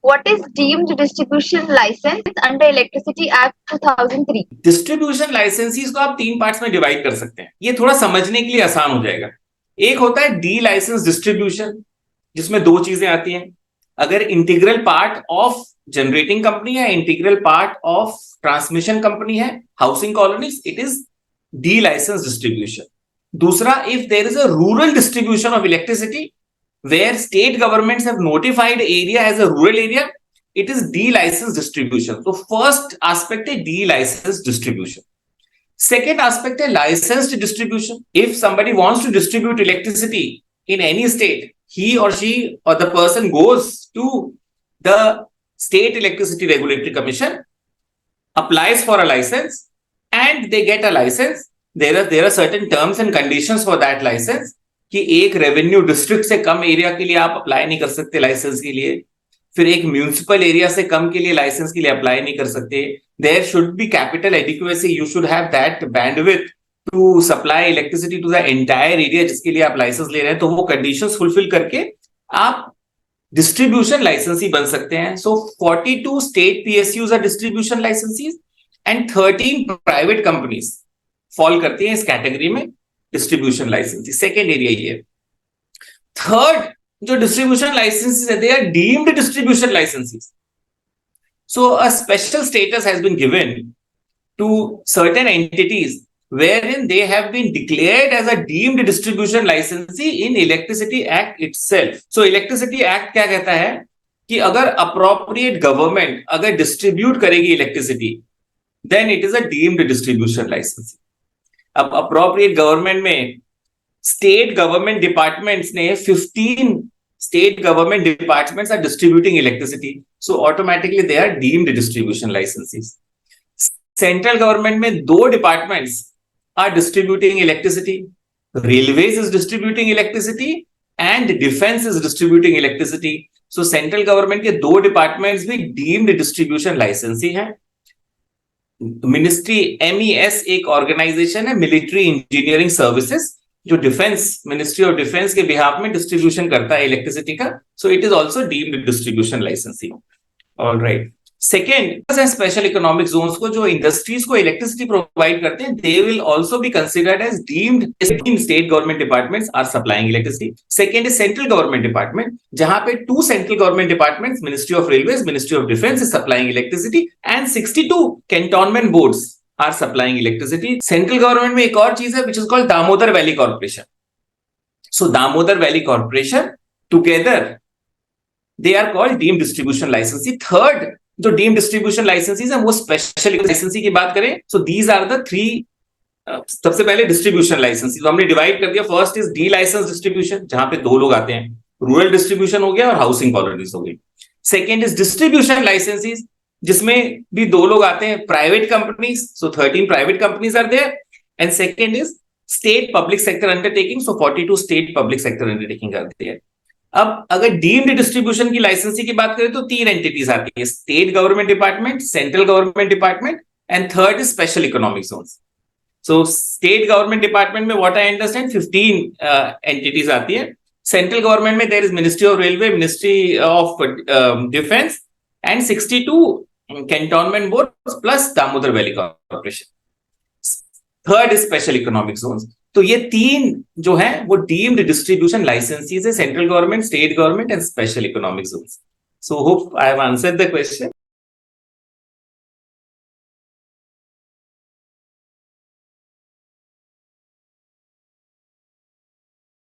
What is deemed distribution license under Electricity Act 2003? Distribution लाइसेंसीज को आप 3 parts में divide कर सकते हैं, ये थोड़ा समझने के लिए आसान हो जाएगा। एक होता है डी लाइसेंस डिस्ट्रीब्यूशन, जिसमें 2 चीजें आती हैं। अगर integral part of generating company है, integral part of transmission company है, housing colonies, it is the licence distribution. दूसरा, if there is a rural distribution of electricity where state governments have notified area as a rural area, it is de-license distribution. So first aspect is de-license distribution. Second aspect is licensed distribution. If somebody wants to distribute electricity in any state, he or she or the person goes to the State Electricity Regulatory Commission, applies for a license, and they get a license. There are certain terms and conditions for that license. कि एक revenue district से कम area के लिए आप apply नहीं कर सकते licence के लिए, फिर एक म्यूनिसिपल एरिया से कम के लिए लाइसेंस के लिए अप्लाई नहीं कर सकते। There should be capital adequacy, you should have that bandwidth to supply electricity to the entire area जिसके लिए आप लाइसेंस ले रहे हैं। तो वो कंडीशंस फुलफिल करके आप डिस्ट्रीब्यूशन लाइसेंसी बन सकते हैं। So 42 state PSUs are distribution licensees and 13 private companies fall करती हैं इस कैटेगरी में डिस्ट्रीब्यूशन लाइसेंस। सेकेंड एरिया ये। थर्ड जो डिस्ट्रीब्यूशन लाइसेंसेस है, they are deemed distribution licences. So a special status has been given to certain entities wherein they have been declared as a deemed distribution licensee in Electricity Act itself. So Electricity Act क्या कहता है कि अगर appropriate government अगर distribute करेगी electricity, then it is a deemed distribution licensee. अब appropriate government में state government departments ने 15 state government departments are distributing electricity, so automatically they are deemed distribution licensees. Central government में 2 departments are distributing electricity, railways is distributing electricity and defence is distributing electricity. So central government के 2 departments भी deemed distribution licensee है। Ministry MES एक organisation है, military engineering services, जो defence ministry of defence के behalf में distribution करता है इलेक्ट्रिसिटी का। So it is also deemed distribution licensee. Alright, second special economic zones को जो इंडस्ट्रीज को इलेक्ट्रिसिटी प्रोवाइड करते हैं, they will also be considered as deemed state government departments are supplying electricity. Second is central government department, जहां पे 2 central government departments, ministry of railways, ministry of defence is supplying electricity and 62 cantonment boards are supplying electricity. Central government में एक और चीज है which is called Damodar Valley Corporation. So Damodar Valley Corporation together they are called deemed distribution licensee. Third जो deemed distribution licensees है वो special लाइसेंसी की बात करें, सो दीज आर द 3। सबसे पहले डिस्ट्रीब्यूशन लाइसेंसी तो हमने डिवाइड कर दिया। First is the licence distribution, जहां पे 2 लोग आते हैं, रूरल डिस्ट्रीब्यूशन हो गया और हाउसिंग कॉलोनीज हो गई। सेकेंड इज डिस्ट्रीब्यूशन लाइसेंसीज, जिसमें भी 2 लोग आते हैं, private companies, so 13 private companies are there. And second is state public sector undertaking, so 42 state public sector undertaking are there. अब अगर डीम्ड डिस्ट्रीब्यूशन की लाइसेंसी की बात करें तो 3 एंटिटीज आती है, state government department, central government department and third is special economic zones. So state government department में व्हाट आई अंडरस्टैंड 15 एंटिटीज आती है। सेंट्रल गवर्नमेंट में there is ministry of railway, ministry of defence and 62 cantonment board plus Damodar Valley Corporation. Third is special economic zones. तो ये 3 जो है वो deemed distribution licensees है, central government, state government and special economic zones. So hope I have answered the question.